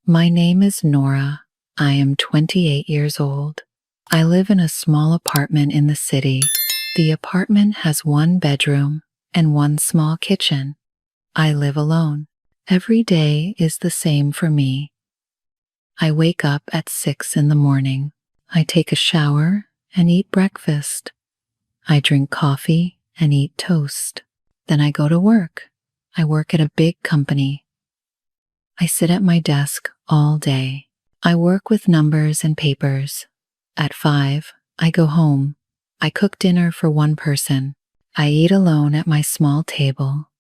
My name is Nora. I am 28 years old. I live in a small apartment in the city. The apartment has one bedroom and one small kitchen. I live alone. Every day is the same for me. I wake up at 6 in the morning. I take a shower and eat breakfast. I drink coffee and eat toast. Then I go to work. I work at a big company. I sit at my desk all day. I work with numbers and papers. At 5, I go home. I cook dinner for one person. I eat alone at my small table.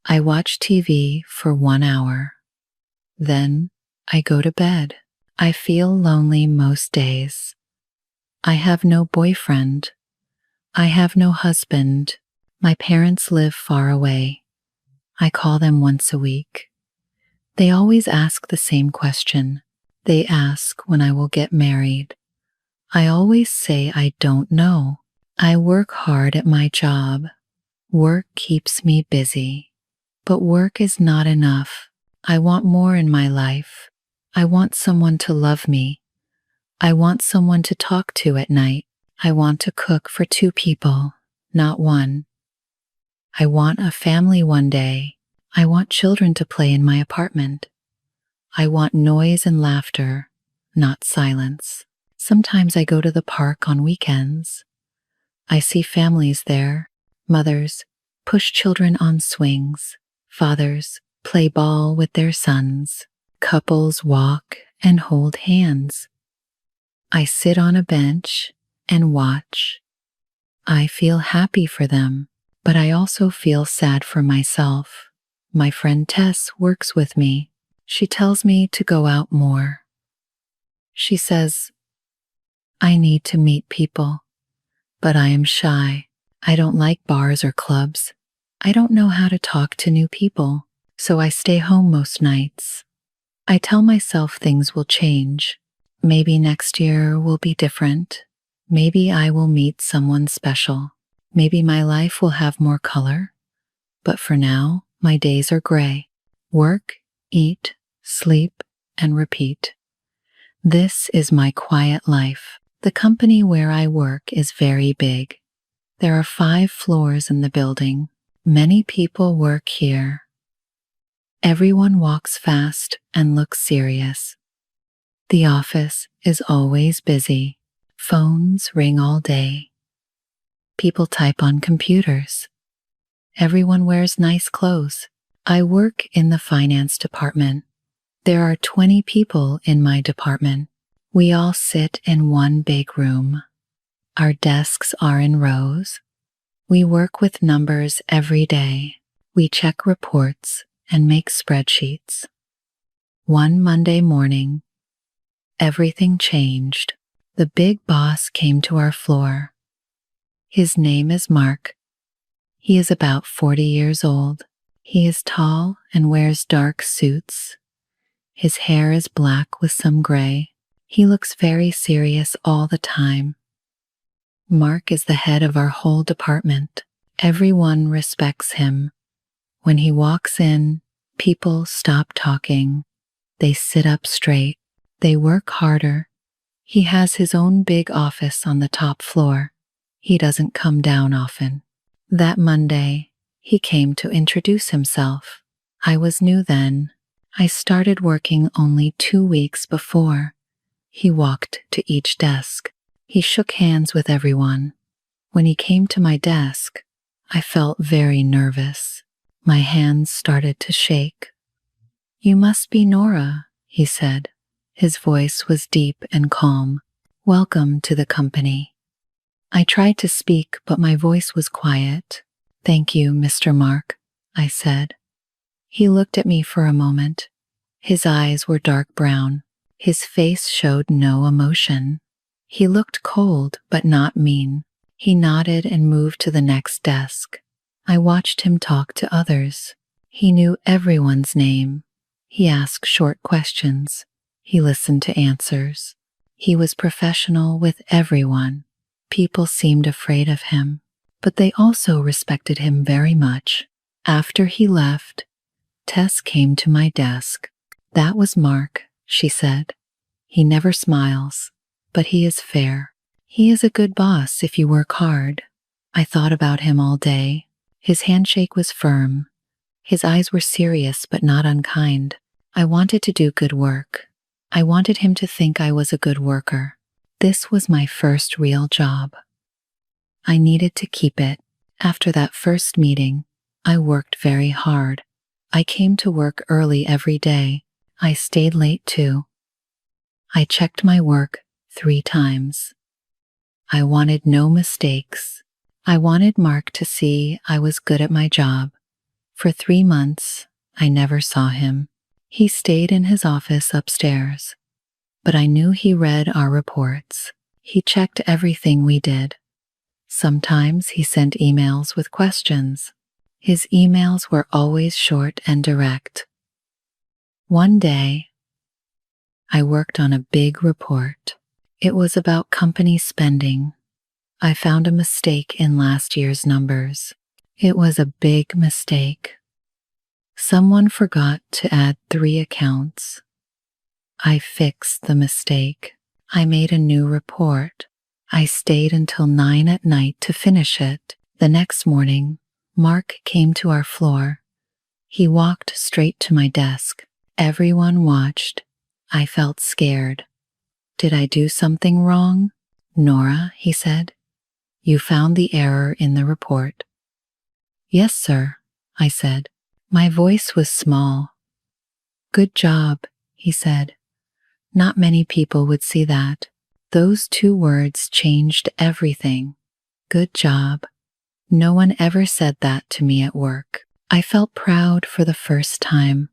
I watch TV for 1 hour. Then I go to bed. I feel lonely most days. I have no boyfriend. I have no husband. My parents live far away. I call them once a week. They always ask the same question. They ask when I will get married. I always say I don't know. I work hard at my job. Work keeps me busy. But work is not enough. I want more in my life. I want someone to love me. I want someone to talk to at night. I want to cook for 2 people, not 1. I want a family one day. I want children to play in my apartment. I want noise and laughter, not silence. Sometimes I go to the park on weekends. I see families there. Mothers push children on swings. Fathers play ball with their sons. Couples walk and hold hands. I sit on a bench and watch. I feel happy for them, but I also feel sad for myself. My friend Tess works with me. She tells me to go out more. She says, I need to meet people, but I am shy. I don't like bars or clubs. I don't know how to talk to new people, so I stay home most nights. I tell myself things will change. Maybe next year will be different. Maybe I will meet someone special. Maybe my life will have more color. But for now, my days are gray. Work, eat, sleep, and repeat. This is my quiet life. The company where I work is very big. There are 5 floors in the building. Many people work here. Everyone walks fast and looks serious. The office is always busy. Phones ring all day. People type on computers. Everyone wears nice clothes. I work in the finance department. There are 20 people in my department. We all sit in one big room. Our desks are in rows. We work with numbers every day. We check reports and make spreadsheets. One Monday morning, everything changed. The big boss came to our floor. His name is Mark. He is about 40 years old. He is tall and wears dark suits. His hair is black with some gray. He looks very serious all the time. Mark is the head of our whole department. Everyone respects him. When he walks in, people stop talking. They sit up straight. They work harder. He has his own big office on the top floor. He doesn't come down often. That Monday, he came to introduce himself. I was new then. I started working only 2 weeks before. He walked to each desk. He shook hands with everyone. When he came to my desk, I felt very nervous. My hands started to shake. You must be Nora, he said. His voice was deep and calm. Welcome to the company. I tried to speak, but my voice was quiet. Thank you, Mr. Mark, I said. He looked at me for a moment. His eyes were dark brown. His face showed no emotion. He looked cold, but not mean. He nodded and moved to the next desk. I watched him talk to others. He knew everyone's name. He asked short questions. He listened to answers. He was professional with everyone. People seemed afraid of him, but they also respected him very much. After he left, Tess came to my desk. That was Mark, she said. He never smiles, but he is fair. He is a good boss if you work hard. I thought about him all day. His handshake was firm. His eyes were serious but not unkind. I wanted to do good work. I wanted him to think I was a good worker. This was my first real job. I needed to keep it. After that first meeting, I worked very hard. I came to work early every day. I stayed late too. I checked my work 3 times. I wanted no mistakes. I wanted Mark to see I was good at my job. For 3 months, I never saw him. He stayed in his office upstairs. But I knew he read our reports. He checked everything we did. Sometimes he sent emails with questions. His emails were always short and direct. One day, I worked on a big report. It was about company spending. I found a mistake in last year's numbers. It was a big mistake. Someone forgot to add 3 accounts. I fixed the mistake. I made a new report. I stayed until 9 at night to finish it. The next morning, Mark came to our floor. He walked straight to my desk. Everyone watched. I felt scared. Did I do something wrong? Nora, he said. You found the error in the report. Yes, sir, I said. My voice was small. Good job, he said. Not many people would see that. Those 2 words changed everything. Good job. No one ever said that to me at work. I felt proud for the first time.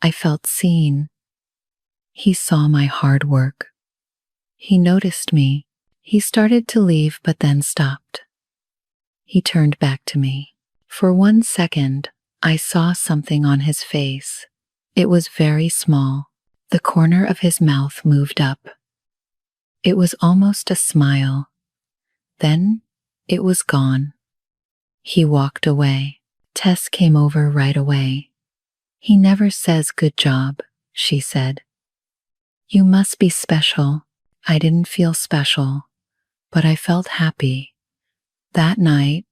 I felt seen. He saw my hard work. He noticed me. He started to leave but then stopped. He turned back to me. For 1 second, I saw something on his face. It was very small. The corner of his mouth moved up. It was almost a smile. Then it was gone. He walked away. Tess came over right away. He never says good job, she said. You must be special. I didn't feel special, but I felt happy. That night,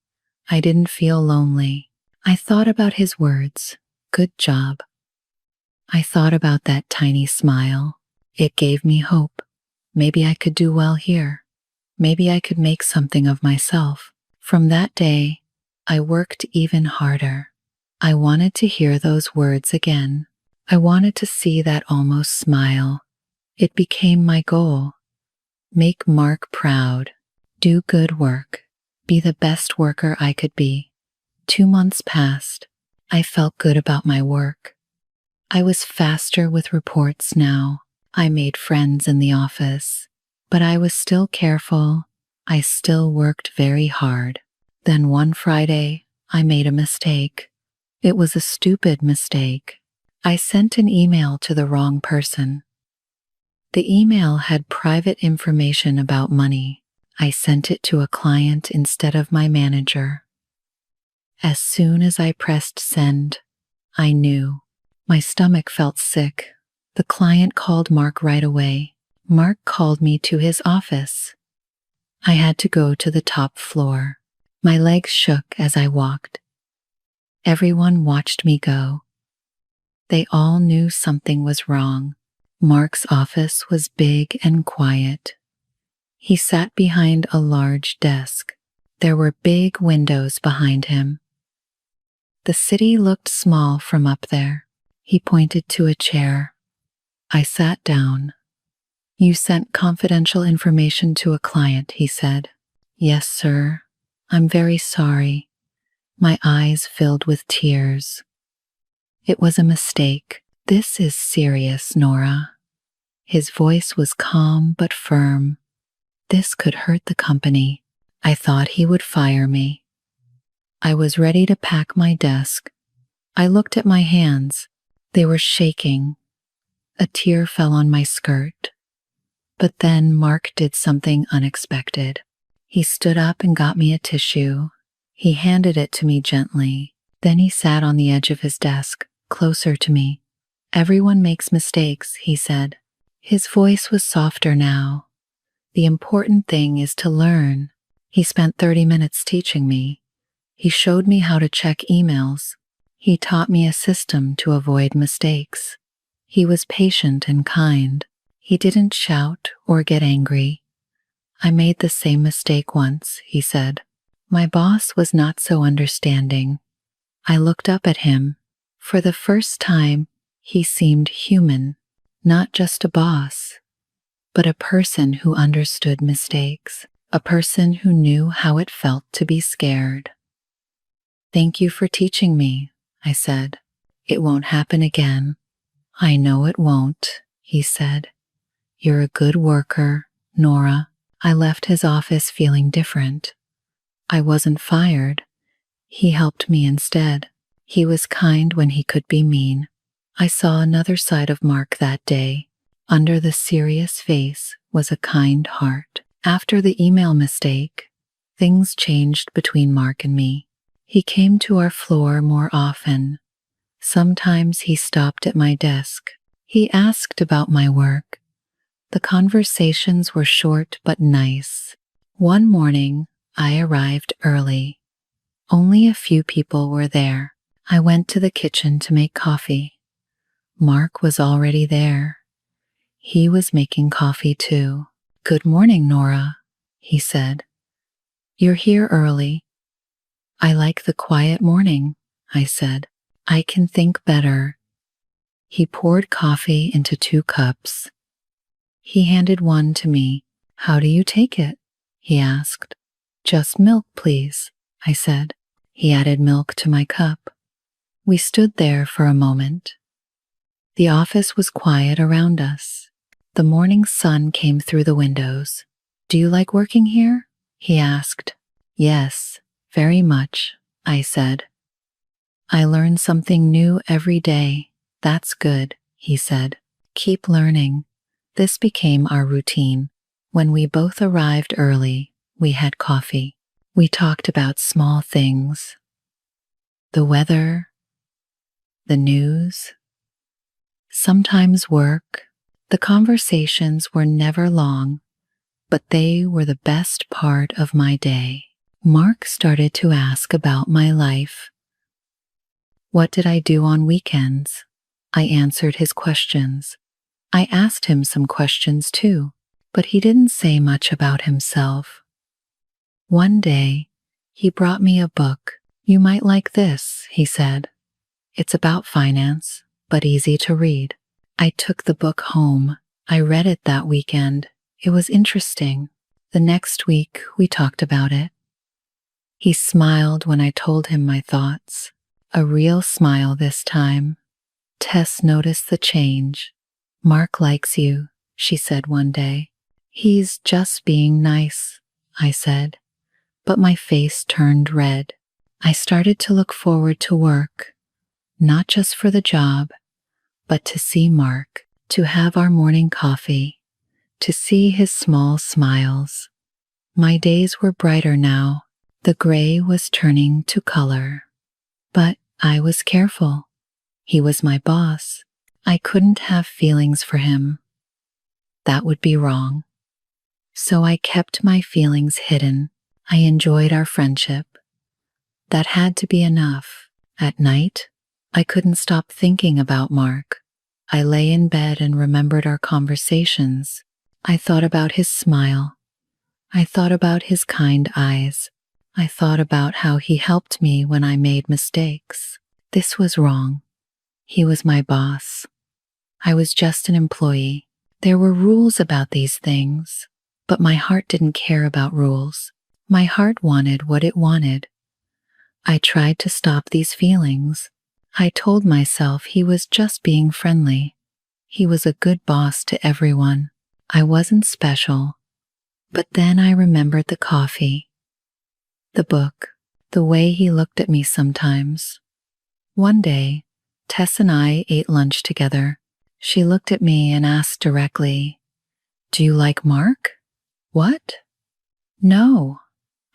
I didn't feel lonely. I thought about his words, good job. I thought about that tiny smile. It gave me hope. Maybe I could do well here. Maybe I could make something of myself. From that day, I worked even harder. I wanted to hear those words again. I wanted to see that almost smile. It became my goal. Make Mark proud. Do good work. Be the best worker I could be. 2 months passed. I felt good about my work. I was faster with reports now. I made friends in the office. But I was still careful. I still worked very hard. Then one Friday, I made a mistake. It was a stupid mistake. I sent an email to the wrong person. The email had private information about money. I sent it to a client instead of my manager. As soon as I pressed send, I knew. My stomach felt sick. The client called Mark right away. Mark called me to his office. I had to go to the top floor. My legs shook as I walked. Everyone watched me go. They all knew something was wrong. Mark's office was big and quiet. He sat behind a large desk. There were big windows behind him. The city looked small from up there. He pointed to a chair. I sat down. You sent confidential information to a client, he said. Yes, sir. I'm very sorry. My eyes filled with tears. It was a mistake. This is serious, Nora. His voice was calm but firm. This could hurt the company. I thought he would fire me. I was ready to pack my desk. I looked at my hands. They were shaking. A tear fell on my skirt. But then Mark did something unexpected. He stood up and got me a tissue. He handed it to me gently. Then he sat on the edge of his desk, closer to me. Everyone makes mistakes, he said. His voice was softer now. The important thing is to learn. He spent 30 minutes teaching me. He showed me how to check emails. He taught me a system to avoid mistakes. He was patient and kind. He didn't shout or get angry. I made the same mistake once, he said. My boss was not so understanding. I looked up at him. For the first time, he seemed human, not just a boss, but a person who understood mistakes, a person who knew how it felt to be scared. Thank you for teaching me, I said. It won't happen again. I know it won't, he said. You're a good worker, Nora. I left his office feeling different. I wasn't fired. He helped me instead. He was kind when he could be mean. I saw another side of Mark that day. Under the serious face was a kind heart. After the email mistake, things changed between Mark and me. He came to our floor more often. Sometimes he stopped at my desk. He asked about my work. The conversations were short but nice. One morning, I arrived early. Only a few people were there. I went to the kitchen to make coffee. Mark was already there. He was making coffee too. Good morning, Nora, he said. You're here early. I like the quiet morning, I said. I can think better. He poured coffee into 2 cups. He handed one to me. How do you take it? He asked. Just milk, please, I said. He added milk to my cup. We stood there for a moment. The office was quiet around us. The morning sun came through the windows. Do you like working here? He asked. Yes, very much, I said. I learn something new every day. That's good, he said. Keep learning. This became our routine. When we both arrived early, we had coffee. We talked about small things. The weather, the news, sometimes work. The conversations were never long, but they were the best part of my day. Mark started to ask about my life. What did I do on weekends? I answered his questions. I asked him some questions too, but he didn't say much about himself. One day, he brought me a book. You might like this, he said. It's about finance, but easy to read. I took the book home. I read it that weekend. It was interesting. The next week, we talked about it. He smiled when I told him my thoughts. A real smile this time. Tess noticed the change. Mark likes you, she said one day. He's just being nice, I said. But my face turned red. I started to look forward to work, not just for the job, but to see Mark, to have our morning coffee, to see his small smiles. My days were brighter now. The gray was turning to color. But I was careful. He was my boss. I couldn't have feelings for him. That would be wrong. So I kept my feelings hidden. I enjoyed our friendship. That had to be enough. At night, I couldn't stop thinking about Mark. I lay in bed and remembered our conversations. I thought about his smile. I thought about his kind eyes. I thought about how he helped me when I made mistakes. This was wrong. He was my boss. I was just an employee. There were rules about these things, but my heart didn't care about rules. My heart wanted what it wanted. I tried to stop these feelings. I told myself he was just being friendly. He was a good boss to everyone. I wasn't special. But then I remembered the coffee, the book, the way he looked at me sometimes. One day, Tess and I ate lunch together. She looked at me and asked directly, "Do you like Mark?" "What?" "No,"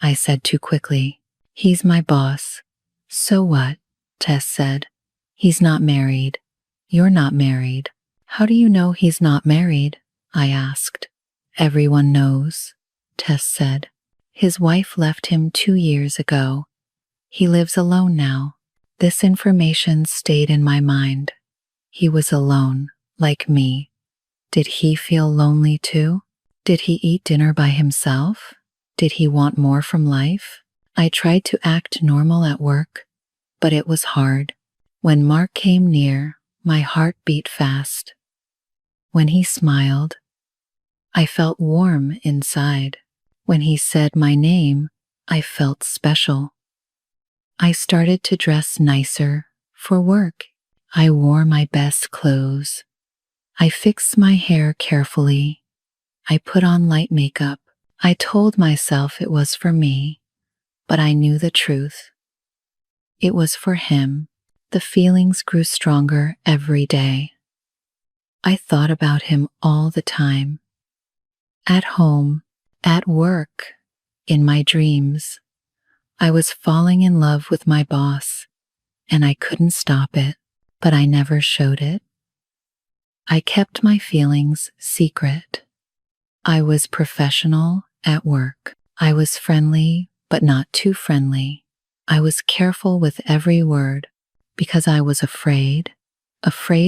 I said too quickly. "He's my boss." "So what?" Tess said. "He's not married. "You're not married." "How do you know he's not married?" I asked. "Everyone knows," Tess said. "His wife left him 2 years ago. He lives alone now." This information stayed in my mind. He was alone, like me. Did he feel lonely too? Did he eat dinner by himself? Did he want more from life? I tried to act normal at work, but it was hard. When Mark came near, my heart beat fast. When he smiled, I felt warm inside. When he said my name, I felt special. I started to dress nicer for work. I wore my best clothes. I fixed my hair carefully. I put on light makeup. I told myself it was for me, but I knew the truth. It was for him. The feelings grew stronger every day. I thought about him all the time. At home, at work, in my dreams. I was falling in love with my boss, and I couldn't stop it, but I never showed it. I kept my feelings secret. I was professional at work. I was friendly, but not too friendly. I was careful with every word because I was afraid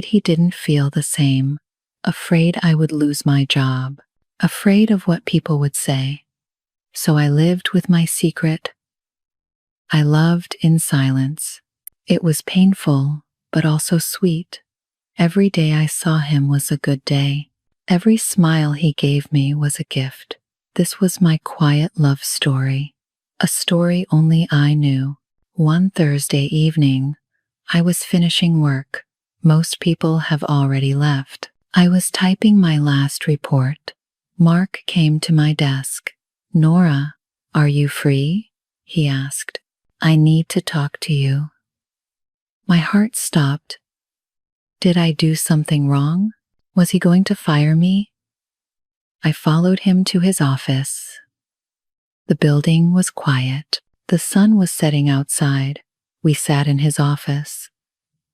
he didn't feel the same, afraid I would lose my job, afraid of what people would say. So I lived with my secret. I loved in silence. It was painful, but also sweet. Every day I saw him was a good day. Every smile he gave me was a gift. This was my quiet love story, a story only I knew. One Thursday evening, I was finishing work. Most people have already left. I was typing my last report. Mark came to my desk. "Nora, are you free?" he asked. "I need to talk to you." My heart stopped. Did I do something wrong? Was he going to fire me? I followed him to his office. The building was quiet. The sun was setting outside. We sat in his office,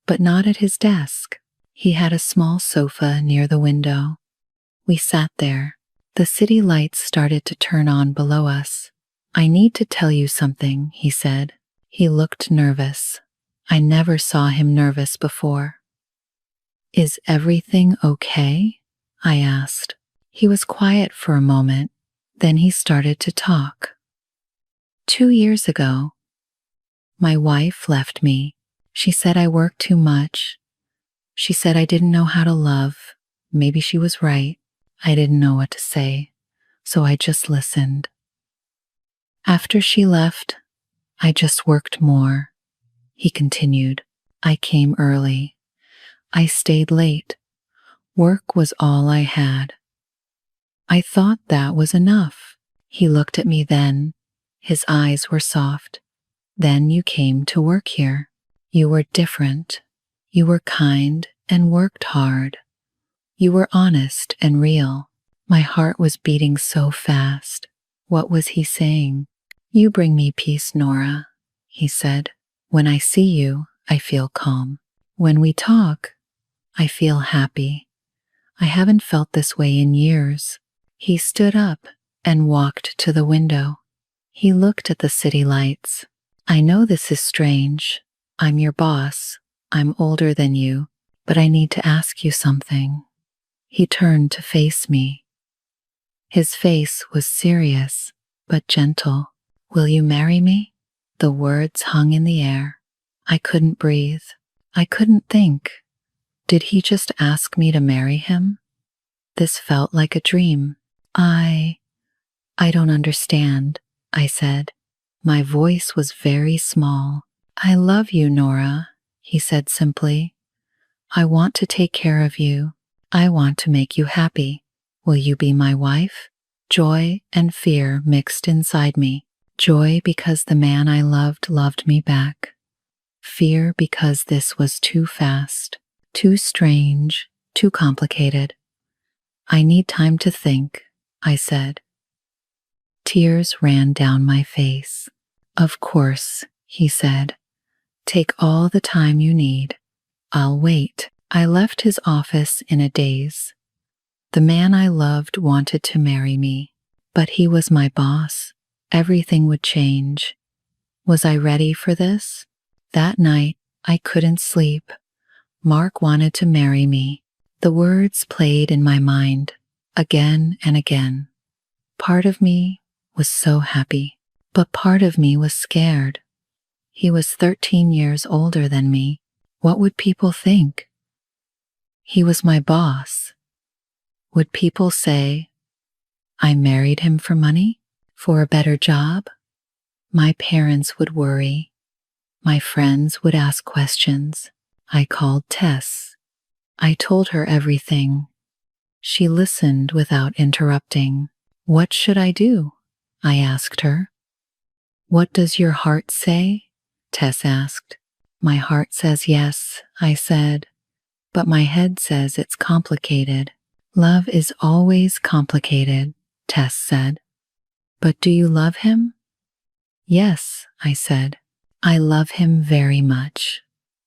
but not at his desk. He had a small sofa near the window. We sat there. The city lights started to turn on below us. "I need to tell you something," he said. He looked nervous. I never saw him nervous before. "Is everything okay?" I asked. He was quiet for a moment. Then he started to talk. 2 years ago, my wife left me. She said I worked too much. She said I didn't know how to love. Maybe she was right. I didn't know what to say, so I just listened. After she left, I just worked more. He continued. I came early. I stayed late. Work was all I had. I thought that was enough. He looked at me then. His eyes were soft. Then you came to work here. You were different. You were kind and worked hard. You were honest and real. My heart was beating so fast. What was he saying? "You bring me peace, Nora," he said. "When I see you, I feel calm. When we talk, I feel happy. I haven't felt this way in years." He stood up and walked to the window. He looked at the city lights. "I know this is strange. I'm your boss. I'm older than you, but I need to ask you something." He turned to face me. His face was serious, but gentle. "Will you marry me?" The words hung in the air. I couldn't breathe. I couldn't think. Did he just ask me to marry him? This felt like a dream. I don't understand," I said. My voice was very small. "I love you, Nora," he said simply. "I want to take care of you. I want to make you happy. Will you be my wife?" Joy and fear mixed inside me. Joy because the man I loved me back. Fear because this was too fast, too strange, too complicated. "I need time to think," I said. Tears ran down my face. "Of course," he said. "Take all the time you need. I'll wait." I left his office in a daze. The man I loved wanted to marry me, but he was my boss. Everything would change. Was I ready for this? That night, I couldn't sleep. Mark wanted to marry me. The words played in my mind, again and again. Part of me was so happy, but part of me was scared. He was 13 years older than me. What would people think? He was my boss. Would people say, I married him for money? For a better job? My parents would worry. My friends would ask questions. I called Tess. I told her everything. She listened without interrupting. What should I do? I asked her. What does your heart say? Tess asked. My heart says yes, I said. But my head says it's complicated. Love is always complicated, Tess said. But do you love him? Yes, I said. I love him very much.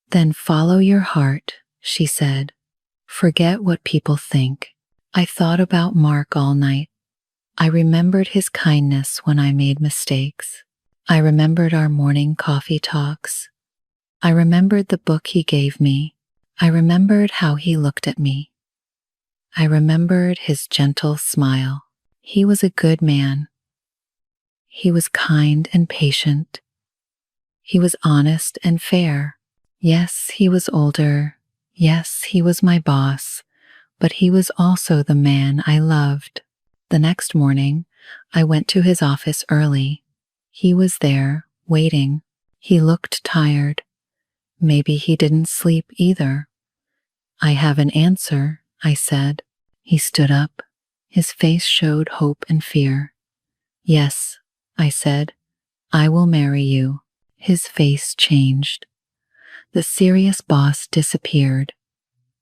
Then follow your heart, she said. Forget what people think. I thought about Mark all night. I remembered his kindness when I made mistakes. I remembered our morning coffee talks. I remembered the book he gave me. I remembered how he looked at me. I remembered his gentle smile. He was a good man. He was kind and patient. He was honest and fair. Yes, he was older. Yes, he was my boss. But he was also the man I loved. The next morning, I went to his office early. He was there, waiting. He looked tired. Maybe he didn't sleep either. I have an answer, I said. He stood up. His face showed hope and fear. Yes, I said, I will marry you. His face changed. The serious boss disappeared.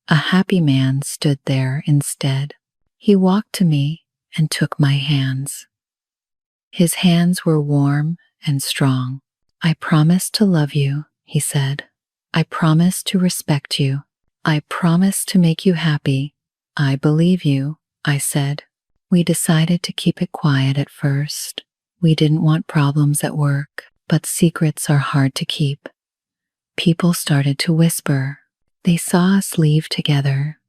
A happy man stood there instead. He walked to me and took my hands. His hands were warm and strong. I promise to love you, he said. I promise to respect you. I promise to make you happy. I believe you, I said. We decided to keep it quiet at first. We didn't want problems at work, but secrets are hard to keep. People started to whisper. They saw us leave together.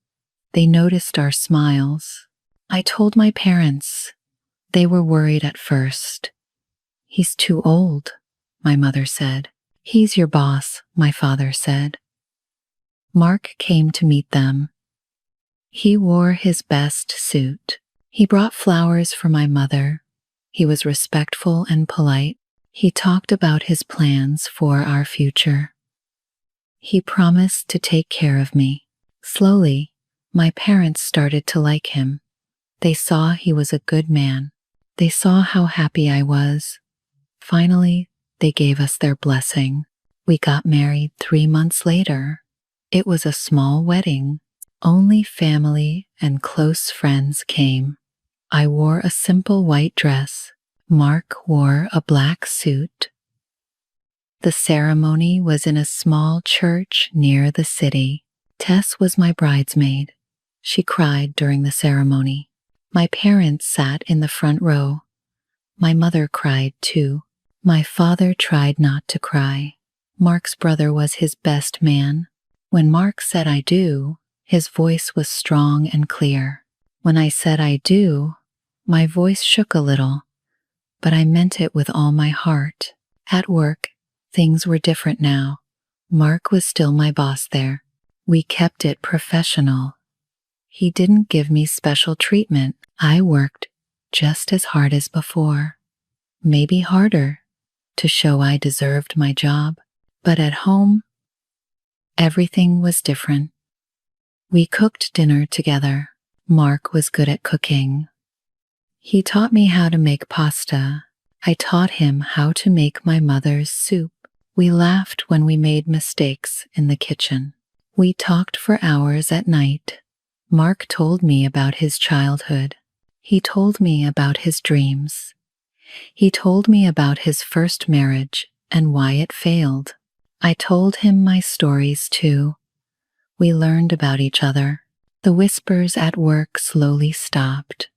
They noticed our smiles. I told my parents. They were worried at first. He's too old, my mother said. He's your boss, my father said. Mark came to meet them. He wore his best suit. He brought flowers for my mother. He was respectful and polite. He talked about his plans for our future. He promised to take care of me. Slowly, my parents started to like him. They saw he was a good man. They saw how happy I was. Finally, they gave us their blessing. We got married 3 months later. It was a small wedding. Only family and close friends came. I wore a simple white dress. Mark wore a black suit. The ceremony was in a small church near the city. Tess was my bridesmaid. She cried during the ceremony. My parents sat in the front row. My mother cried too. My father tried not to cry. Mark's brother was his best man. When Mark said I do, his voice was strong and clear. When I said I do, my voice shook a little, but I meant it with all my heart. At work, things were different now. Mark was still my boss there. We kept it professional. He didn't give me special treatment. I worked just as hard as before, maybe harder, to show I deserved my job. But at home, everything was different. We cooked dinner together. Mark was good at cooking. He taught me how to make pasta. I taught him how to make my mother's soup. We laughed when we made mistakes in the kitchen. We talked for hours at night. Mark told me about his childhood. He told me about his dreams. He told me about his first marriage and why it failed. I told him my stories too. We learned about each other. The whispers at work slowly stopped.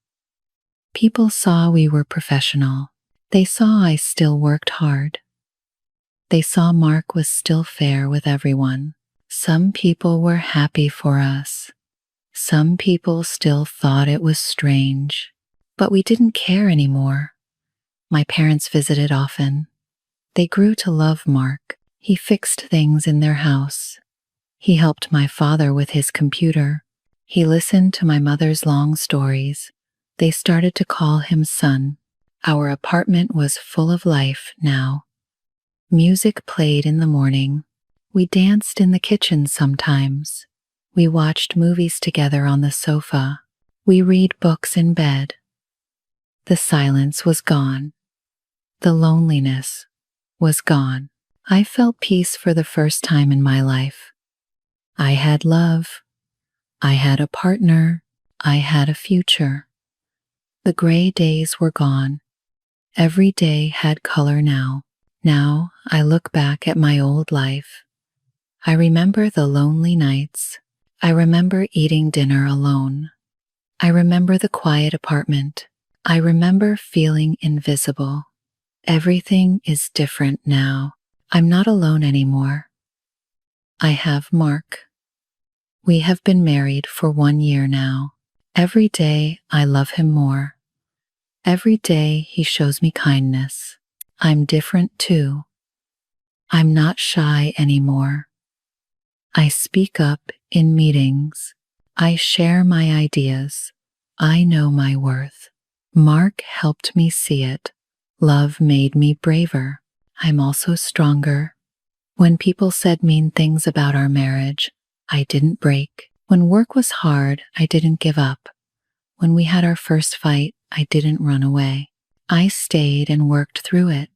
People saw we were professional. They saw I still worked hard. They saw Mark was still fair with everyone. Some people were happy for us. Some people still thought it was strange. But we didn't care anymore. My parents visited often. They grew to love Mark. He fixed things in their house. He helped my father with his computer. He listened to my mother's long stories. They started to call him son. Our apartment was full of life now. Music played in the morning. We danced in the kitchen sometimes. We watched movies together on the sofa. We read books in bed. The silence was gone. The loneliness was gone. I felt peace for the first time in my life. I had love. I had a partner. I had a future. The gray days were gone. Every day had color now. Now I look back at my old life. I remember the lonely nights. I remember eating dinner alone. I remember the quiet apartment. I remember feeling invisible. Everything is different now. I'm not alone anymore. I have Mark. We have been married for 1 year now. Every day I love him more. Every day he shows me kindness. I'm different too. I'm not shy anymore. I speak up in meetings. I share my ideas. I know my worth. Mark helped me see it. Love made me braver. I'm also stronger. When people said mean things about our marriage, I didn't break. When work was hard, I didn't give up. When we had our first fight, I didn't run away. I stayed and worked through it.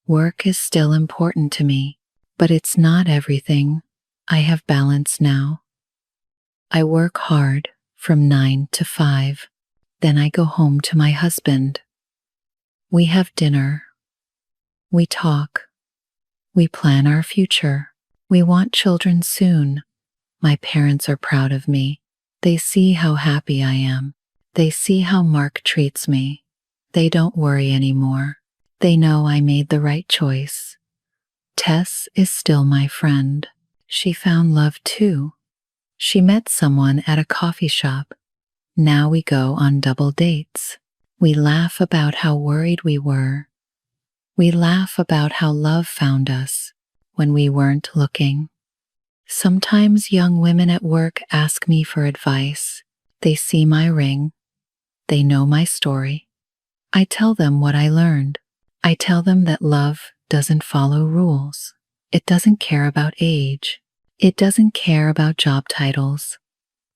Work is still important to me, but it's not everything. I have balance now. I work hard from 9 to 5. Then I go home to my husband. We have dinner. We talk. We plan our future. We want children soon. My parents are proud of me. They see how happy I am. They see how Mark treats me. They don't worry anymore. They know I made the right choice. Tess is still my friend. She found love too. She met someone at a coffee shop. Now we go on double dates. We laugh about how worried we were. We laugh about how love found us when we weren't looking. Sometimes young women at work ask me for advice. They see my ring. They know my story. I tell them what I learned. I tell them that love doesn't follow rules. It doesn't care about age. It doesn't care about job titles.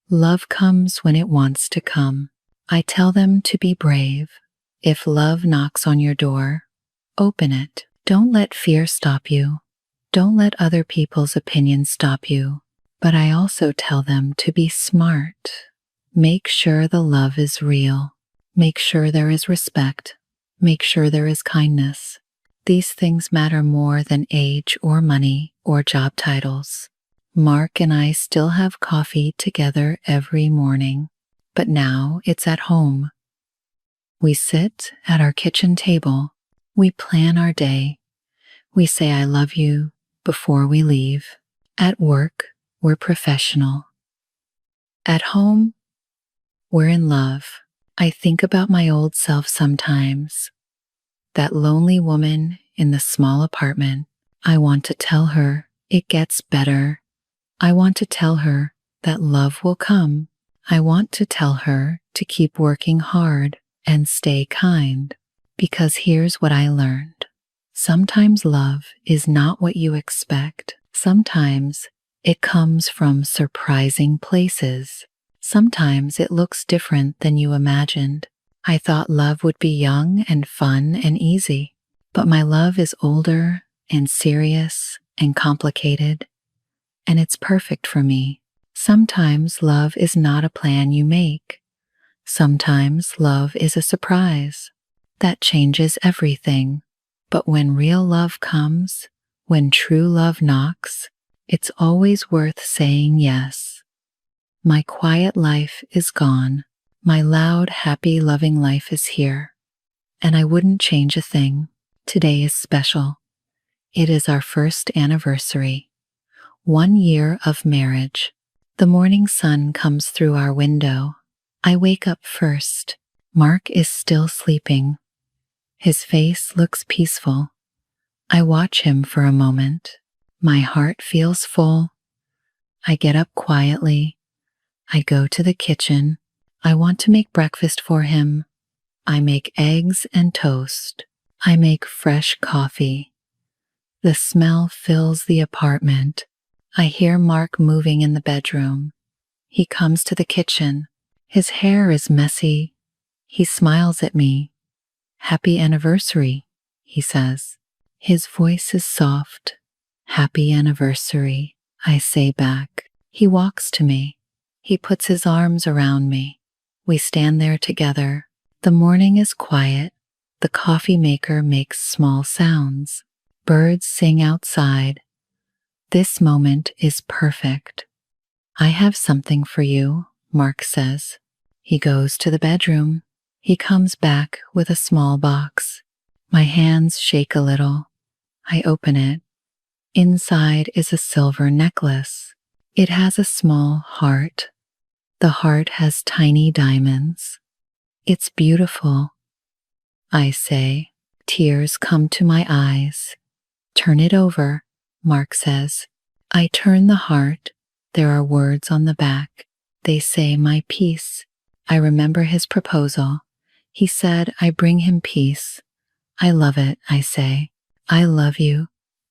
Love comes when it wants to come. I tell them to be brave. If love knocks on your door, open it. Don't let fear stop you. Don't let other people's opinions stop you. But I also tell them to be smart. Make sure the love is real. Make sure there is respect. Make sure there is kindness. These things matter more than age or money or job titles. Mark and I still have coffee together every morning, but now it's at home. We sit at our kitchen table. We plan our day. We say I love you before we leave. At work, we're professional. At home, we're in love. I think about my old self sometimes. That lonely woman in the small apartment. I want to tell her it gets better. I want to tell her that love will come. I want to tell her to keep working hard and stay kind. Because here's what I learned. Sometimes love is not what you expect. Sometimes it comes from surprising places. Sometimes it looks different than you imagined. I thought love would be young and fun and easy, but my love is older and serious and complicated, and it's perfect for me. Sometimes love is not a plan you make. Sometimes love is a surprise that changes everything. But when real love comes, when true love knocks, it's always worth saying yes. My quiet life is gone. My loud, happy, loving life is here. And I wouldn't change a thing. Today is special. It is our first anniversary. 1 year of marriage. The morning sun comes through our window. I wake up first. Mark is still sleeping. His face looks peaceful. I watch him for a moment. My heart feels full. I get up quietly. I go to the kitchen. I want to make breakfast for him. I make eggs and toast. I make fresh coffee. The smell fills the apartment. I hear Mark moving in the bedroom. He comes to the kitchen. His hair is messy. He smiles at me. "Happy anniversary," he says. His voice is soft. "Happy anniversary," I say back. He walks to me. He puts his arms around me. We stand there together. The morning is quiet. The coffee maker makes small sounds. Birds sing outside. This moment is perfect. "I have something for you," Mark says. He goes to the bedroom. He comes back with a small box. My hands shake a little. I open it. Inside is a silver necklace. It has a small heart. The heart has tiny diamonds. It's beautiful. I say. Tears come to my eyes. "Turn it over," Mark says. I turn the heart. There are words on the back. They say my peace. I remember his proposal. He said I bring him peace. I love it, I say. "I love you."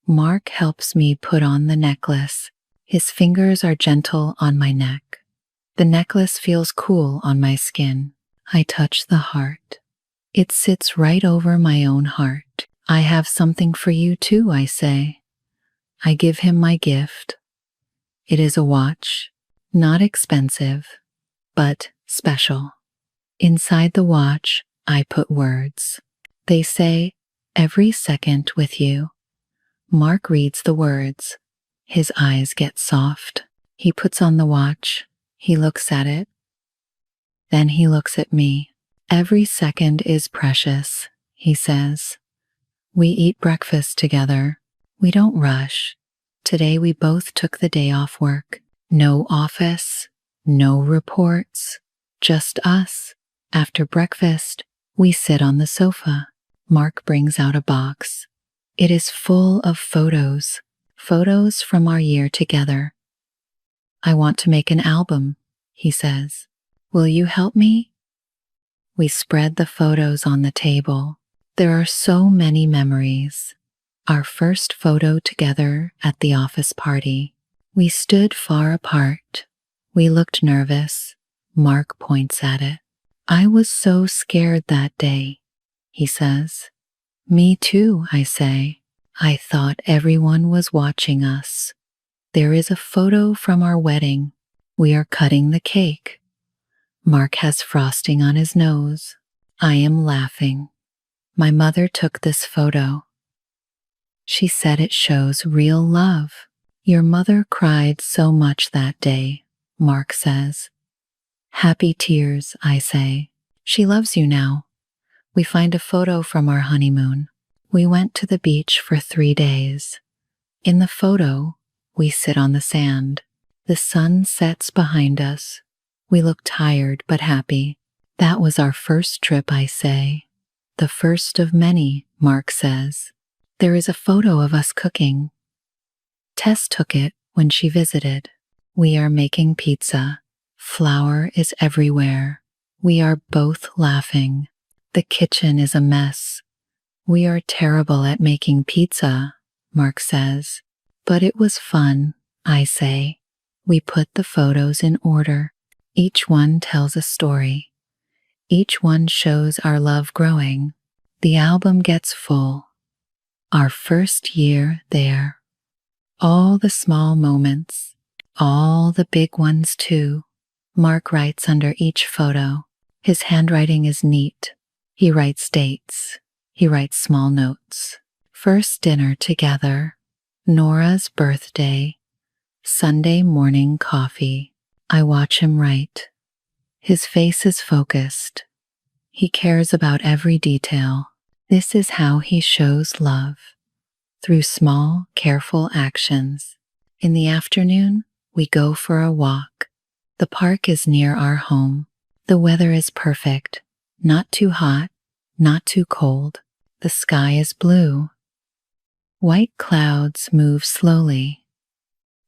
Mark helps me put on the necklace. His fingers are gentle on my neck. The necklace feels cool on my skin. I touch the heart. It sits right over my own heart. "I have something for you too," I say. I give him my gift. It is a watch, not expensive, but special. Inside the watch, I put words. They say, "Every second with you." Mark reads the words. His eyes get soft. He puts on the watch. He looks at it. Then he looks at me. "Every second is precious," he says. We eat breakfast together. We don't rush. Today we both took the day off work. No office, no reports, just us. After breakfast, we sit on the sofa. Mark brings out a box. It is full of photos from our year together. "I want to make an album," he says. "Will you help me?" We spread the photos on the table. There are so many memories. Our first photo together at the office party. We stood far apart. We looked nervous. Mark points at it. "I was so scared that day," he says. "Me too," I say. "I thought everyone was watching us." There is a photo from our wedding. We are cutting the cake. Mark has frosting on his nose. I am laughing. My mother took this photo. She said it shows real love. "Your mother cried so much that day," Mark says. "Happy tears," I say. "She loves you now." We find a photo from our honeymoon. We went to the beach for 3 days. In the photo, we sit on the sand. The sun sets behind us. We look tired but happy. "That was our first trip," I say. "The first of many," Mark says. There is a photo of us cooking. Tess took it when she visited. We are making pizza. Flour is everywhere. We are both laughing. The kitchen is a mess. "We are terrible at making pizza," Mark says. "But it was fun," I say. We put the photos in order. Each one tells a story. Each one shows our love growing. The album gets full. Our first year there. All the small moments, all the big ones too. Mark writes under each photo. His handwriting is neat. He writes dates. He writes small notes. First dinner together. Nora's birthday. Sunday morning coffee. I watch him write. His face is focused. He cares about every detail. This is how he shows love, through small, careful actions. In the afternoon, we go for a walk. The park is near our home. The weather is perfect, not too hot, not too cold. The sky is blue. White clouds move slowly.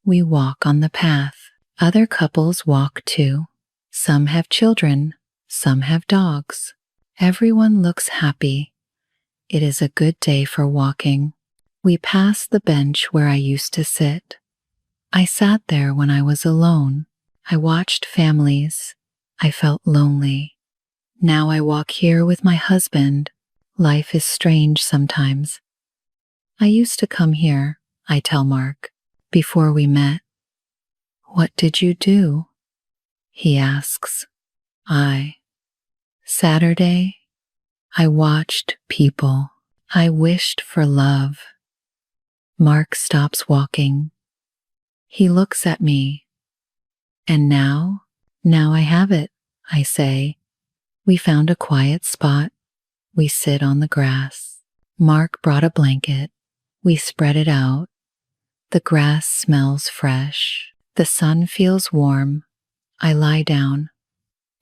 We walk on the path. Other couples walk too. Some have children, some have dogs. Everyone looks happy. It is a good day for walking. We pass the bench where I used to sit. I sat there when I was alone. I watched families. I felt lonely. Now I walk here with my husband. Life is strange sometimes. I used to come here, I tell Mark, before we met. What did you do? He asks. Saturday, I watched people. I wished for love. Mark stops walking. He looks at me. And now I have it, I say. We found a quiet spot. We sit on the grass. Mark brought a blanket. We spread it out. The grass smells fresh. The sun feels warm. I lie down.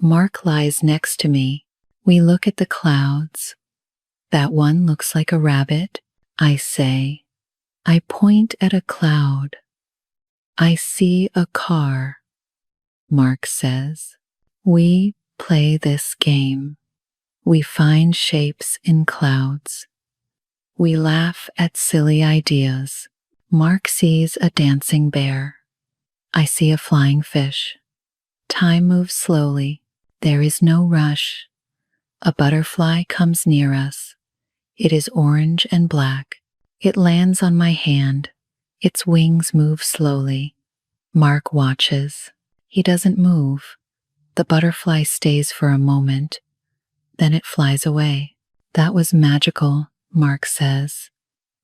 Mark lies next to me. We look at the clouds. That one looks like a rabbit, I say. I point at a cloud. I see a car. Mark says. We play this game. We find shapes in clouds. We laugh at silly ideas. Mark sees a dancing bear. I see a flying fish. Time moves slowly. There is no rush. A butterfly comes near us. It is orange and black. It lands on my hand. Its wings move slowly. Mark watches. He doesn't move. The butterfly stays for a moment. Then it flies away. That was magical, Mark says.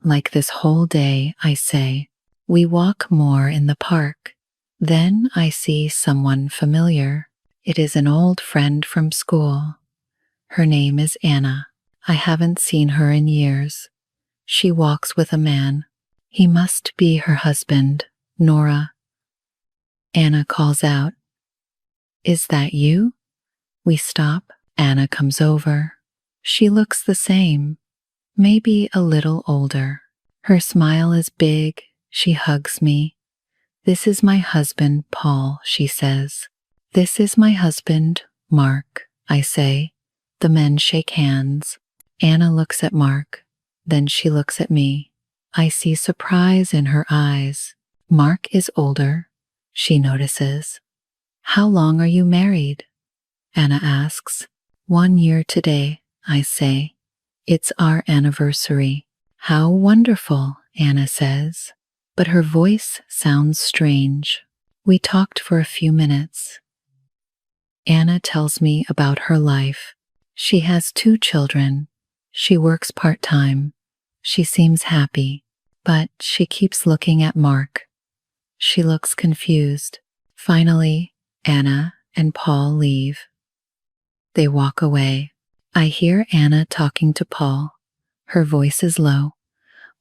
Like this whole day, I say. We walk more in the park. Then I see someone familiar. It is an old friend from school. Her name is Anna. I haven't seen her in years. She walks with a man. He must be her husband, Nora. Anna calls out, "Is that you?" We stop. Anna comes over. She looks the same, maybe a little older. Her smile is big. She hugs me. "This is my husband, Paul," she says. "This is my husband, Mark," I say. The men shake hands. Anna looks at Mark. Then she looks at me. I see surprise in her eyes. Mark is older. She notices. "How long are you married?" Anna asks. 1 year today, I say. "It's our anniversary." "How wonderful," Anna says. But her voice sounds strange. We talked for a few minutes. Anna tells me about her life. She has 2 children. She works part-time. She seems happy, but she keeps looking at Mark. She looks confused. Finally, Anna and Paul leave. They walk away. I hear Anna talking to Paul. Her voice is low,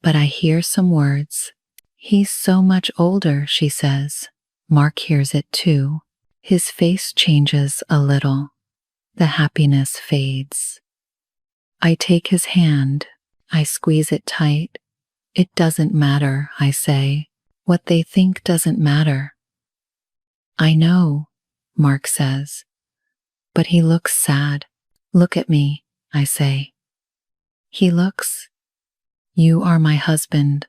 but I hear some words. "He's so much older," she says. Mark hears it too. His face changes a little. The happiness fades. I take his hand. I squeeze it tight. "It doesn't matter," I say. "What they think doesn't matter." "I know," Mark says. But he looks sad. "Look at me," I say. He looks. "You are my husband.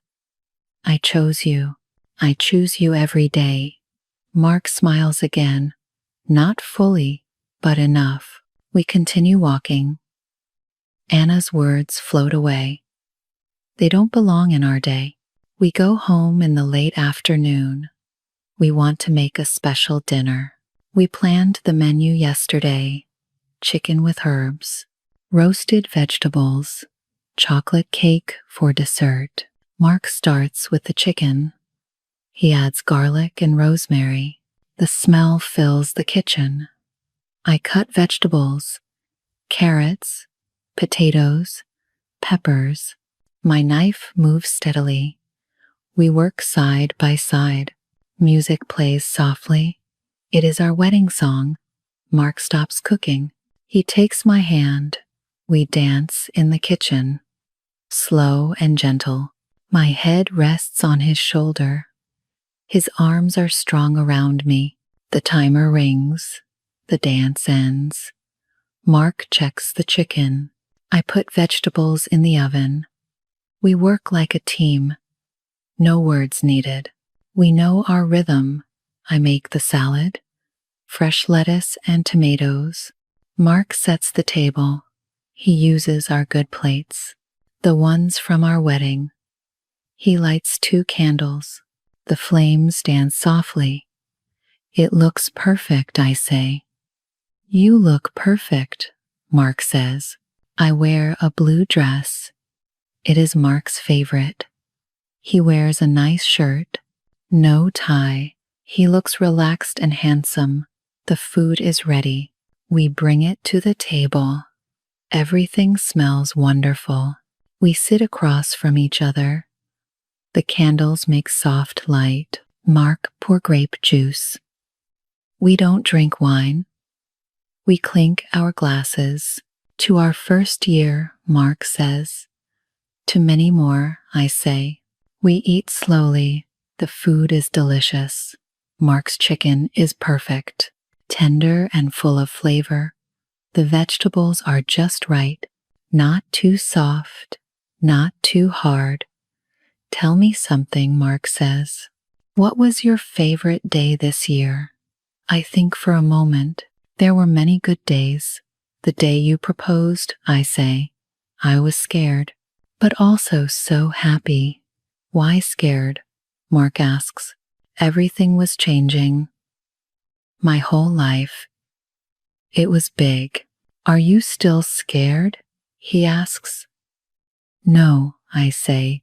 I chose you. I choose you every day." Mark smiles again. Not fully, but enough. We continue walking. Anna's words float away. They don't belong in our day. We go home in the late afternoon. We want to make a special dinner. We planned the menu yesterday. Chicken with herbs, roasted vegetables, chocolate cake for dessert. Mark starts with the chicken. He adds garlic and rosemary. The smell fills the kitchen. I cut vegetables, carrots, potatoes, peppers. My knife moves steadily. We work side by side. Music plays softly. It is our wedding song. Mark stops cooking. He takes my hand. We dance in the kitchen. Slow and gentle. My head rests on his shoulder. His arms are strong around me. The timer rings. The dance ends. Mark checks the chicken. I put vegetables in the oven. We work like a team. No words needed. We know our rhythm. I make the salad, fresh lettuce and tomatoes. Mark sets the table. He uses our good plates, the ones from our wedding. He lights 2 candles. The flames dance softly. It looks perfect, I say. You look perfect, Mark says. I wear a blue dress. It is Mark's favorite. He wears a nice shirt, no tie. He looks relaxed and handsome. The food is ready. We bring it to the table. Everything smells wonderful. We sit across from each other. The candles make soft light. Mark pour grape juice. We don't drink wine. We clink our glasses. To our first year, Mark says. To many more, I say. We eat slowly. The food is delicious. Mark's chicken is perfect, tender and full of flavor. The vegetables are just right, not too soft, not too hard. Tell me something, Mark says. What was your favorite day this year? I think for a moment. There were many good days. The day you proposed, I say. I was scared, but also so happy. Why scared? Mark asks. Everything was changing. My whole life. It was big. Are you still scared? He asks. No, I say.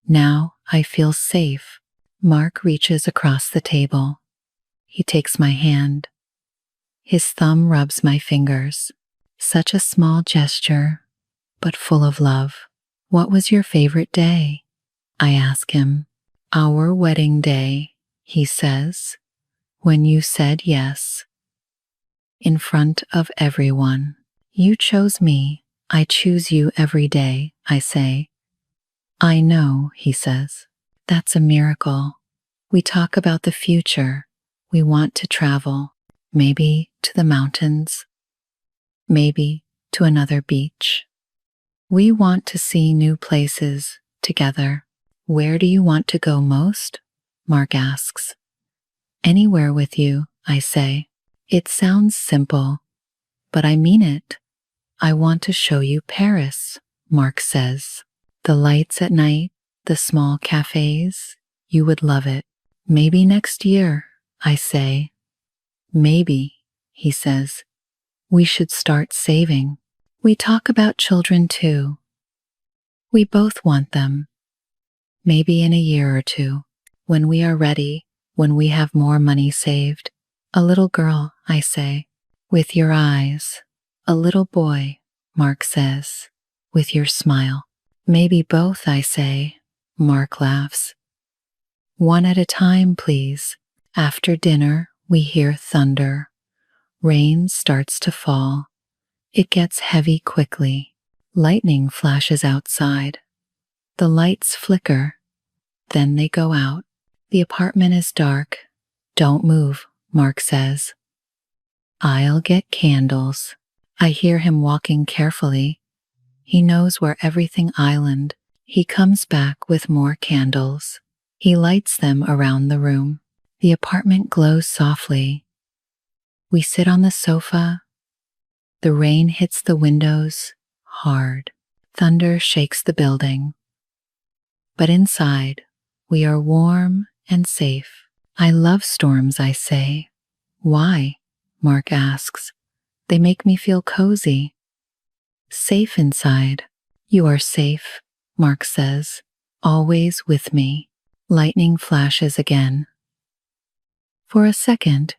Now I feel safe. Mark reaches across the table. He takes my hand. His thumb rubs my fingers. Such a small gesture, but full of love. What was your favorite day? I ask him. Our wedding day, he says, when you said yes. In front of everyone. You chose me. I choose you every day, I say. I know, he says. That's a miracle. We talk about the future. We want to travel. Maybe to the mountains. Maybe to another beach. We want to see new places together. Where do you want to go most? Mark asks. Anywhere with you, I say. It sounds simple, but I mean it. I want to show you Paris, Mark says. The lights at night, the small cafes, you would love it. Maybe next year, I say. Maybe, he says. We should start saving. We talk about children too. We both want them. Maybe in a year or two, when we are ready, when we have more money saved. A little girl, I say, with your eyes. A little boy, Mark says, with your smile. Maybe both, I say. Mark laughs. One at a time, please. After dinner, we hear thunder. Rain starts to fall. It gets heavy quickly. Lightning flashes outside. The lights flicker. Then they go out. The apartment is dark. Don't move, Mark says. I'll get candles. I hear him walking carefully. He knows where everything island. He comes back with more candles. He lights them around the room. The apartment glows softly. We sit on the sofa. The rain hits the windows hard. Thunder shakes the building. But inside, we are warm and safe. I love storms, I say. Why? Mark asks. They make me feel cozy. Safe inside. You are safe, Mark says. Always with me. Lightning flashes again. For a second,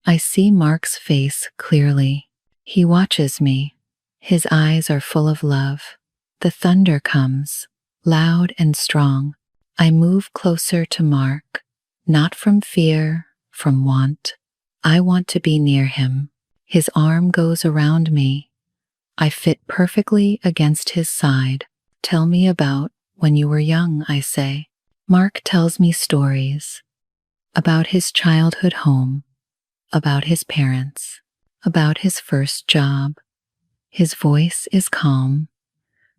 I see Mark's face clearly. He watches me. His eyes are full of love. The thunder comes, loud and strong. I move closer to Mark, not from fear, from want. I want to be near him. His arm goes around me. I fit perfectly against his side. Tell me about when you were young, I say. Mark tells me stories about his childhood home, about his parents, about his first job. His voice is calm.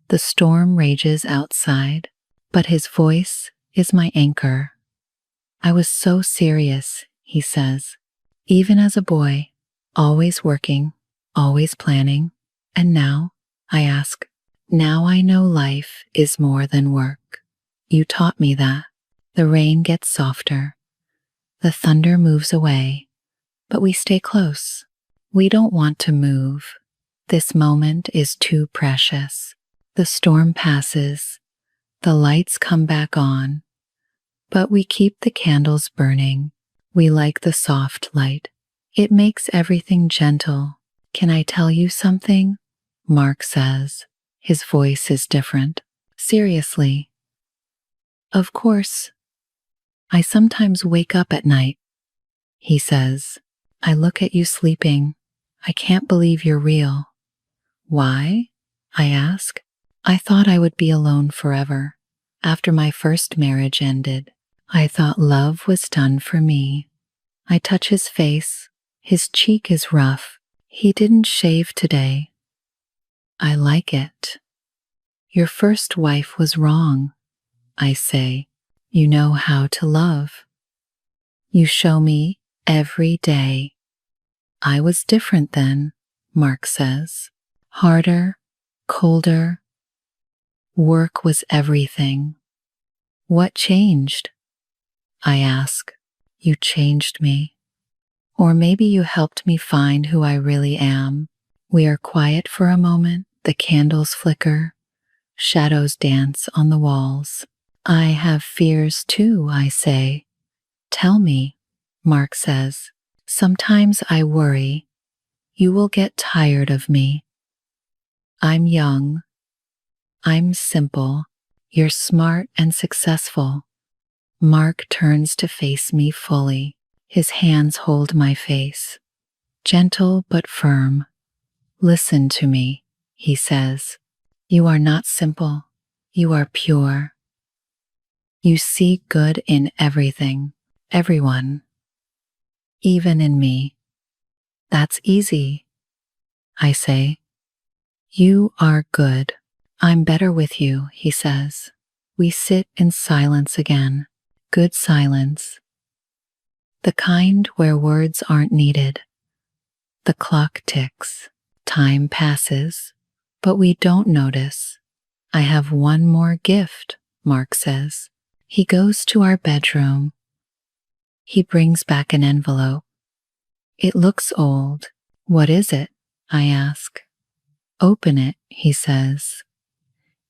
The storm rages outside, but his voice is my anchor. I was so serious, he says, even as a boy, always working, always planning. And now, I ask, now I know life is more than work. You taught me that. The rain gets softer. The thunder moves away, but we stay close. We don't want to move. This moment is too precious. The storm passes. The lights come back on. But we keep the candles burning. We like the soft light. It makes everything gentle. Can I tell you something? Mark says. His voice is different. Seriously. Of course. I sometimes wake up at night. He says. I look at you sleeping. I can't believe you're real. Why? I ask. I thought I would be alone forever. After my first marriage ended, I thought love was done for me. I touch his face. His cheek is rough. He didn't shave today. I like it. Your first wife was wrong, I say. You know how to love. You show me every day. I was different then, Mark says. Harder, colder. Work was everything. What changed? I ask. You changed me. Or maybe you helped me find who I really am. We are quiet for a moment. The candles flicker. Shadows dance on the walls. I have fears too, I say. Tell me, Mark says. Sometimes I worry. You will get tired of me. I'm young. I'm simple. You're smart and successful. Mark turns to face me fully. His hands hold my face. Gentle but firm. Listen to me, he says. You are not simple. You are pure. You see good in everything, everyone, even in me. That's easy, I say. You are good. I'm better with you, he says. We sit in silence again. Good silence. The kind where words aren't needed. The clock ticks. Time passes, but we don't notice. I have one more gift, Mark says. He goes to our bedroom. He brings back an envelope. It looks old. What is it? I ask. Open it, he says.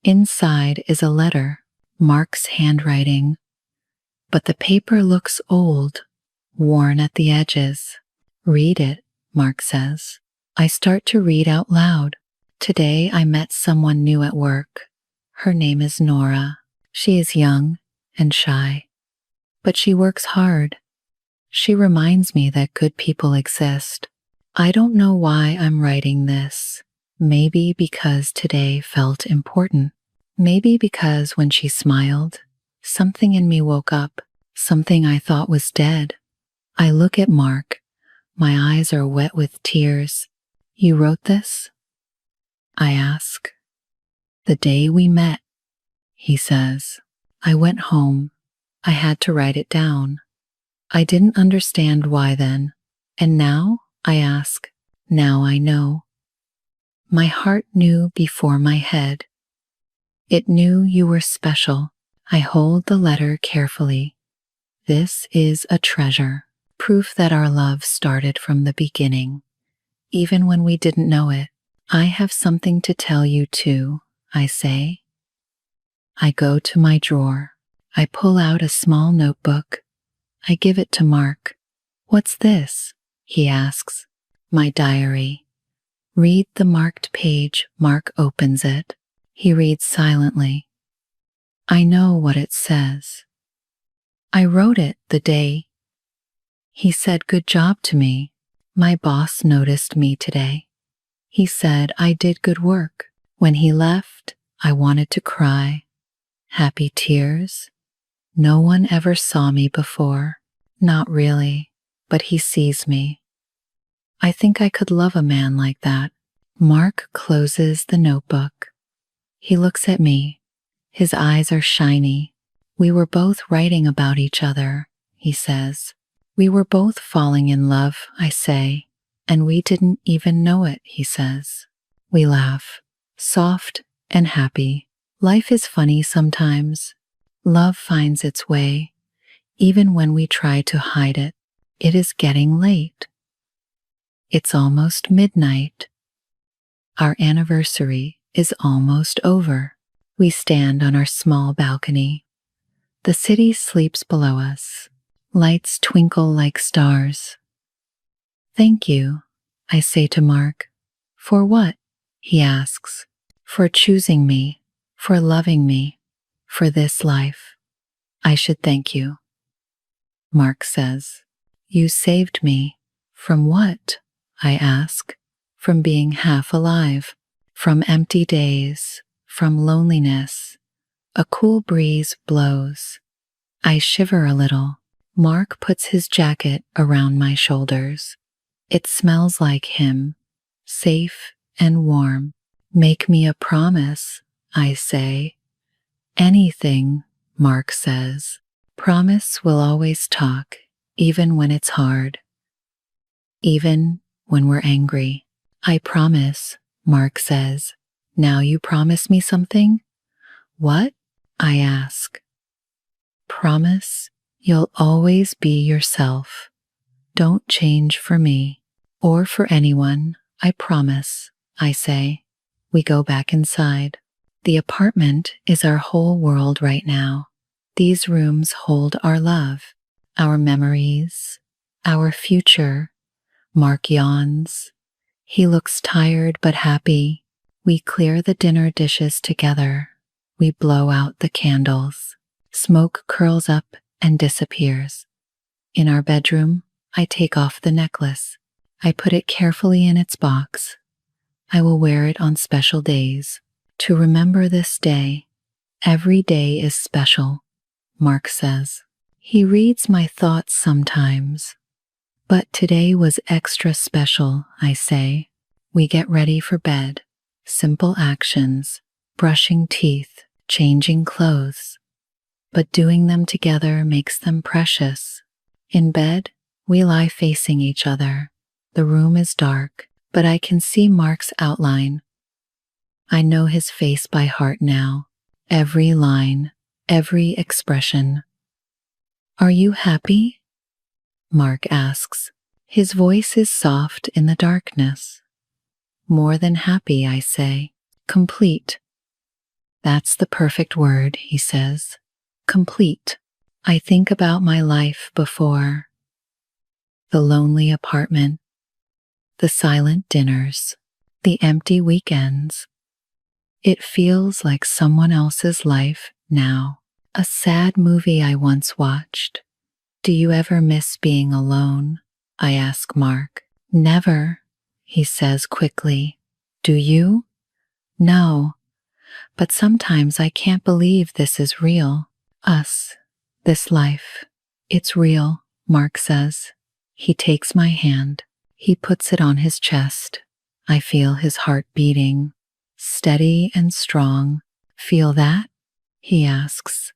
Inside is a letter, Mark's handwriting. But the paper looks old, worn at the edges. Read it, Mark says. I start to read out loud. Today I met someone new at work. Her name is Nora. She is young and shy, but she works hard. She reminds me that good people exist. I don't know why I'm writing this. Maybe because today felt important. Maybe because when she smiled, something in me woke up, something I thought was dead. I look at Mark. My eyes are wet with tears. You wrote this? I ask. The day we met, he says. I went home. I had to write it down. I didn't understand why then. And now, I ask. Now I know. My heart knew before my head. It knew you were special. I hold the letter carefully. This is a treasure, proof that our love started from the beginning, even when we didn't know it. I have something to tell you too, I say. I go to my drawer. I pull out a small notebook. I give it to Mark. What's this? He asks. My diary. Read the marked page. Mark opens it. He reads silently. I know what it says. I wrote it the day he said good job to me. My boss noticed me today. He said I did good work. When he left, I wanted to cry. Happy tears. No one ever saw me before. Not really, but he sees me. I think I could love a man like that. Mark closes the notebook. He looks at me. His eyes are shiny. We were both writing about each other, he says. We were both falling in love, I say, and we didn't even know it, he says. We laugh, soft and happy. Life is funny sometimes. Love finds its way, even when we try to hide it. It is getting late. It's almost midnight. Our anniversary is almost over. We stand on our small balcony. The city sleeps below us. Lights twinkle like stars. Thank you, I say to Mark. For what? He asks. For choosing me, for loving me, for this life. I should thank you. Mark says. You saved me. From what? I ask. From being half alive, from empty days, from loneliness. A cool breeze blows. I shiver a little. Mark puts his jacket around my shoulders. It smells like him, safe and warm. Make me a promise, I say. Anything, Mark says. Promise we'll always talk, even when it's hard. Even when we're angry. I promise, Mark says. Now you promise me something? What? I ask. Promise you'll always be yourself. Don't change for me or for anyone, I promise, I say. We go back inside. The apartment is our whole world right now. These rooms hold our love, our memories, our future. Mark yawns. He looks tired but happy. We clear the dinner dishes together. We blow out the candles. Smoke curls up and disappears. In our bedroom, I take off the necklace. I put it carefully in its box. I will wear it on special days. To remember this day. Every day is special, Mark says. He reads my thoughts sometimes. But today was extra special, I say. We get ready for bed. Simple actions, brushing teeth, changing clothes. But doing them together makes them precious. In bed, we lie facing each other. The room is dark, but I can see Mark's outline. I know his face by heart now. Every line, every expression. Are you happy? Mark asks. His voice is soft in the darkness. More than happy, I say. Complete. That's the perfect word, he says. Complete. I think about my life before. The lonely apartment. The silent dinners. The empty weekends. It feels like someone else's life now. A sad movie I once watched. Do you ever miss being alone? I ask Mark. Never, he says quickly. Do you? No, but sometimes I can't believe this is real. Us, this life. It's real, Mark says. He takes my hand. He puts it on his chest. I feel his heart beating. Steady and strong. Feel that? He asks.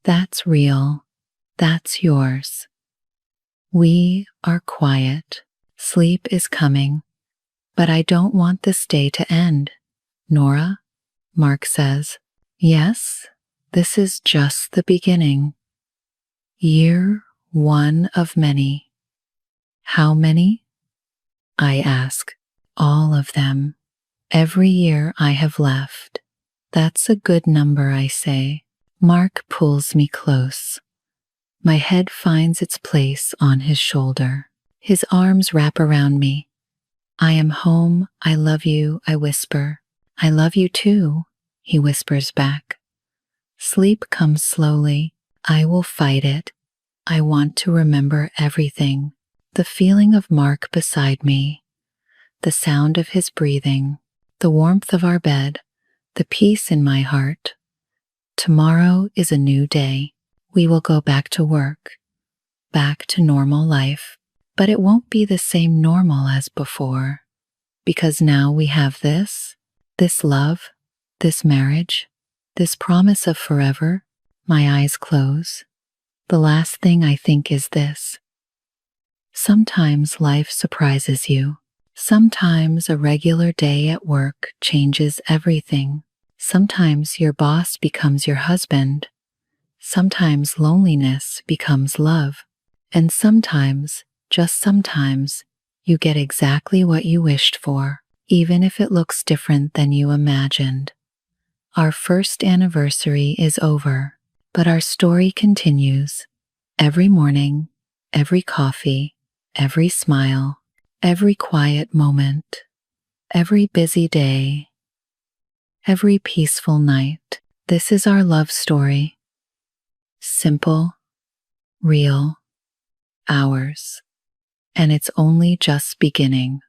That's real. That's yours. We are quiet. Sleep is coming. But I don't want this day to end. Nora, Mark says. Yes, this is just the beginning. Year 1 of many. How many? I ask. All of them. Every year I have left. That's a good number, I say. Mark pulls me close. My head finds its place on his shoulder. His arms wrap around me. I am home, I love you, I whisper. I love you too, he whispers back. Sleep comes slowly. I will fight it. I want to remember everything. The feeling of Mark beside me, the sound of his breathing, the warmth of our bed, the peace in my heart. Tomorrow is a new day. We will go back to work, back to normal life. But it won't be the same normal as before. Because now we have this love, this marriage, this promise of forever. My eyes close. The last thing I think is this. Sometimes life surprises you. Sometimes a regular day at work changes everything. Sometimes your boss becomes your husband. Sometimes loneliness becomes love. And sometimes, just sometimes, you get exactly what you wished for, even if it looks different than you imagined. Our first anniversary is over, but our story continues. Every morning, every coffee, every smile, every quiet moment, every busy day, every peaceful night. This is our love story. Simple, real, ours. And it's only just beginning.